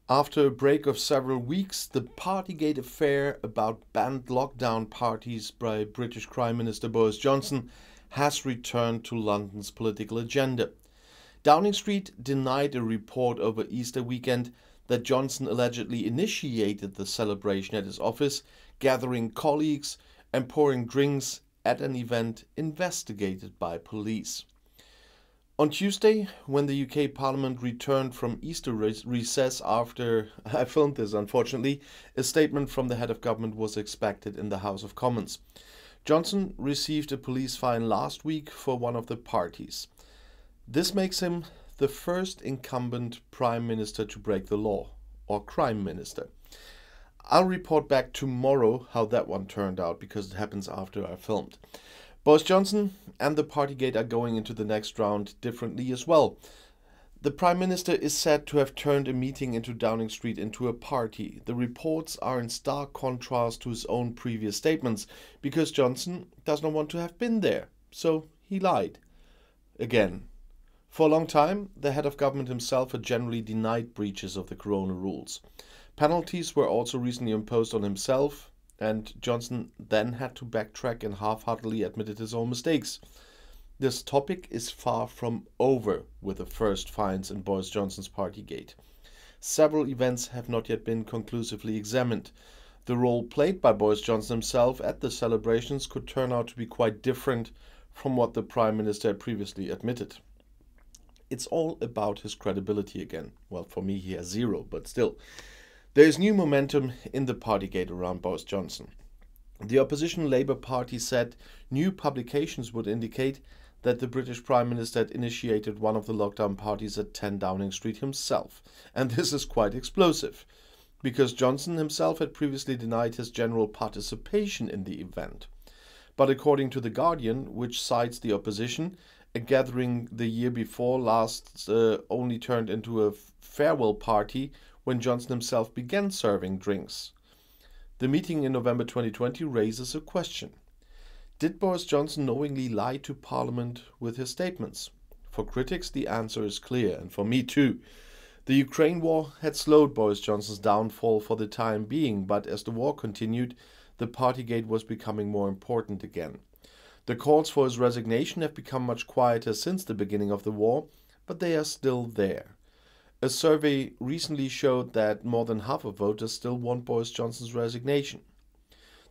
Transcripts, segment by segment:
After a break of several weeks, the Partygate affair about banned lockdown parties by British Prime Minister Boris Johnson has returned to London's political agenda. Downing Street denied a report over Easter weekend that Johnson allegedly initiated the celebration at his office, gathering colleagues and pouring drinks at an event investigated by police. On Tuesday, when the UK Parliament returned from Easter recess after, I filmed this unfortunately, a statement from the head of government was expected in the House of Commons. Johnson received a police fine last week for one of the parties. This makes him the first incumbent Prime Minister to break the law, or Crime Minister. I'll report back tomorrow how that one turned out because it happens after I filmed. Boris Johnson and the Partygate are going into the next round differently as well. The Prime Minister is said to have turned a meeting into Downing Street into a party. The reports are in stark contrast to his own previous statements, because Johnson does not want to have been there, so he lied. Again. For a long time, the head of government himself had generally denied breaches of the corona rules. Penalties were also recently imposed on himself, and Johnson then had to backtrack and half-heartedly admitted his own mistakes. This topic is far from over with the first fines in Boris Johnson's Partygate. Several events have not yet been conclusively examined. The role played by Boris Johnson himself at the celebrations could turn out to be quite different from what the Prime Minister had previously admitted. It's all about his credibility again. Well, for me he has zero, but still. There is new momentum in the Partygate around Boris Johnson. The opposition Labour Party said new publications would indicate that the British Prime Minister had initiated one of the lockdown parties at 10 Downing Street himself. And this is quite explosive, because Johnson himself had previously denied his general participation in the event. But according to The Guardian, which cites the opposition, a gathering the year before last only turned into a farewell party when Johnson himself began serving drinks. The meeting in November 2020 raises a question. Did Boris Johnson knowingly lie to Parliament with his statements? For critics, the answer is clear, and for me too. The Ukraine war had slowed Boris Johnson's downfall for the time being, but as the war continued, the Partygate was becoming more important again. The calls for his resignation have become much quieter since the beginning of the war, but they are still there. A survey recently showed that more than half of voters still want Boris Johnson's resignation.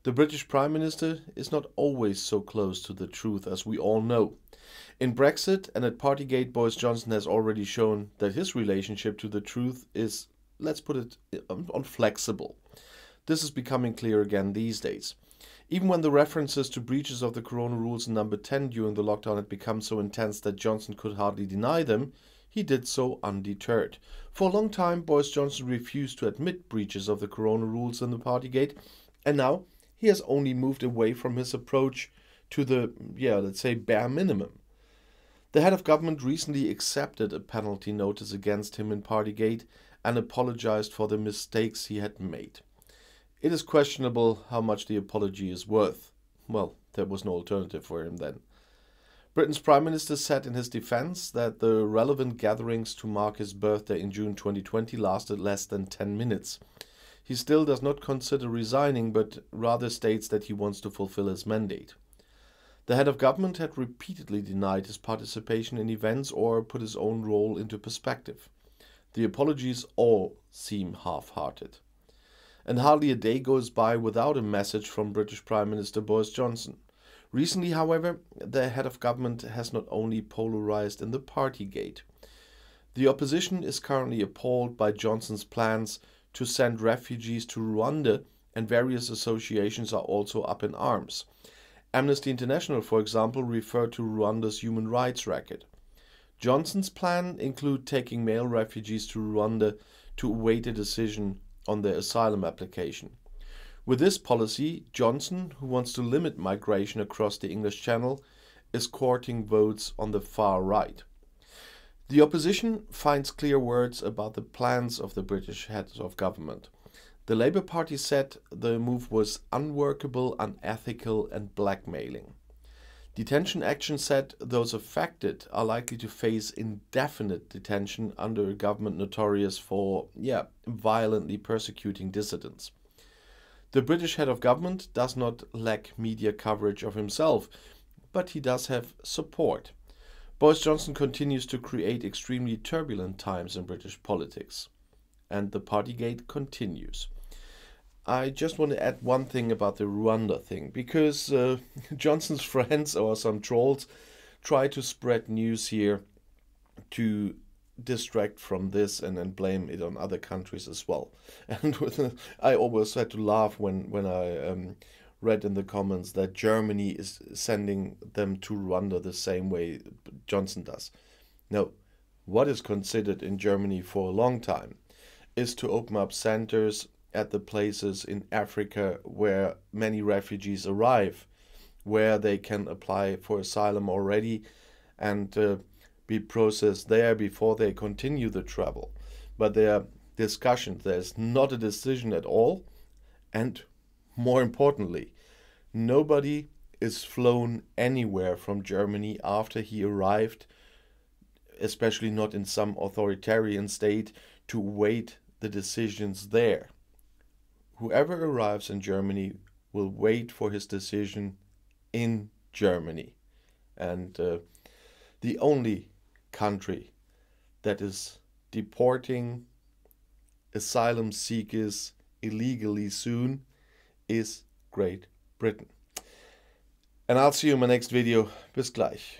The British Prime Minister is not always so close to the truth as we all know. In Brexit and at Partygate, Boris Johnson has already shown that his relationship to the truth is, let's put it, inflexible. This is becoming clear again these days. Even when the references to breaches of the corona rules in number 10 during the lockdown had become so intense that Johnson could hardly deny them, he did so undeterred. For a long time, Boris Johnson refused to admit breaches of the corona rules in the Partygate, and now he has only moved away from his approach to the, let's say, bare minimum. The head of government recently accepted a penalty notice against him in Partygate and apologized for the mistakes he had made. It is questionable how much the apology is worth. Well, there was no alternative for him then. Britain's Prime Minister said in his defense that the relevant gatherings to mark his birthday in June 2020 lasted less than 10 minutes. He still does not consider resigning, but rather states that he wants to fulfill his mandate. The head of government had repeatedly denied his participation in events or put his own role into perspective. The apologies all seem half-hearted. And hardly a day goes by without a message from British Prime Minister Boris Johnson. Recently, however, the head of government has not only polarized in the Partygate. The opposition is currently appalled by Johnson's plans to send refugees to Rwanda, and various associations are also up in arms. Amnesty International, for example, referred to Rwanda's human rights record. Johnson's plan include taking male refugees to Rwanda to await a decision on their asylum application. With this policy, Johnson, who wants to limit migration across the English Channel, is courting votes on the far right. The opposition finds clear words about the plans of the British heads of government. The Labour Party said the move was unworkable, unethical and blackmailing. Detention action said those affected are likely to face indefinite detention under a government notorious for, violently persecuting dissidents. The British head of government does not lack media coverage of himself, but he does have support. Boris Johnson continues to create extremely turbulent times in British politics, and the Partygate continues. I just want to add one thing about the Rwanda thing, because Johnson's friends or some trolls try to spread news here to distract from this and then blame it on other countries as well. And I always had to laugh when I read in the comments that Germany is sending them to Rwanda the same way Johnson does. No, what is considered in Germany for a long time is to open up centers at the places in Africa where many refugees arrive, where they can apply for asylum already and be processed there before they continue the travel. But there are discussions, there's not a decision at all, and more importantly, nobody is flown anywhere from Germany after he arrived, especially not in some authoritarian state, to wait the decisions there. Whoever arrives in Germany will wait for his decision in Germany. And the only country that is deporting asylum seekers illegally soon is Great Britain. And I'll see you in my next video. Bis gleich.